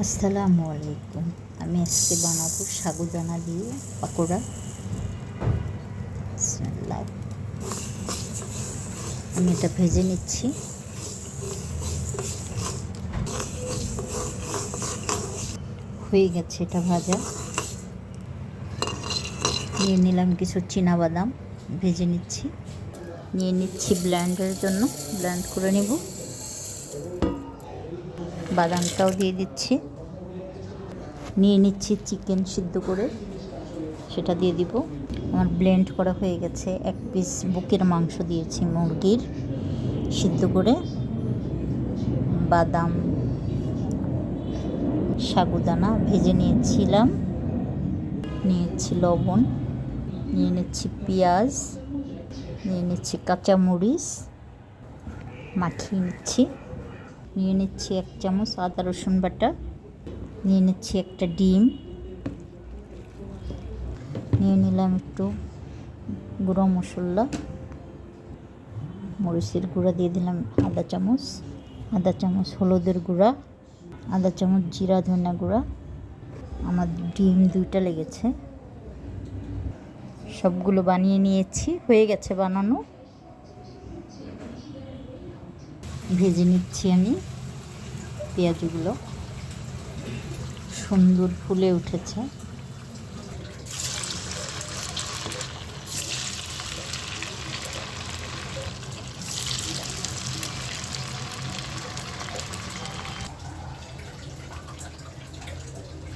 আসসালামু আলাইকুম। আমি আজকে বানাবো সাগুদানা দিয়ে পাকোড়া। বিসমিল্লাহ। আমি এটা ভেজে নিচ্ছি। হয়ে গেছে এটা ভাজা। নিয়ে নিলাম কিছু চীনাবাদাম, ভেজে নিচ্ছি। নিয়ে নিচ্ছি ব্লেন্ডের জন্য, ব্লেন্ড করে নেব। বাদামটাও দিয়ে দিচ্ছি। নিয়ে নিচ্ছি চিকেন সিদ্ধ করে, সেটা দিয়ে দিব। আমার ব্লেন্ড করা হয়ে গেছে। এক পিস বুকের মাংস দিয়েছি মুরগির, সিদ্ধ করে। বাদাম, সাগুদানা ভেজে নিয়েছিলাম। নিয়েছি লবণ, নিয়ে নিচ্ছি পেঁয়াজ, নিয়ে নিচ্ছি কাঁচামরিচ, মাখিয়ে নিচ্ছি। নিয়ে নিচ্ছি 1 চামচ আদা রসুন বাটা, নিয়ে নিচ্ছি একটা ডিম, নিয়ে নিলাম একটু গুঁড়ো মশলা, মরিচের গুঁড়া দিয়ে দিলাম আধা চামচ হলুদের গুঁড়া, আধা চামচ জিরা ধনিয়া গুঁড়া। আমার ডিম 2টা লেগেছে। সবগুলো বানিয়ে নিয়েছি, হয়ে গেছে বানানো। ভেজে নিচ্ছি আমি পেঁয়াজগুলো। সুন্দর ফুলে উঠেছে।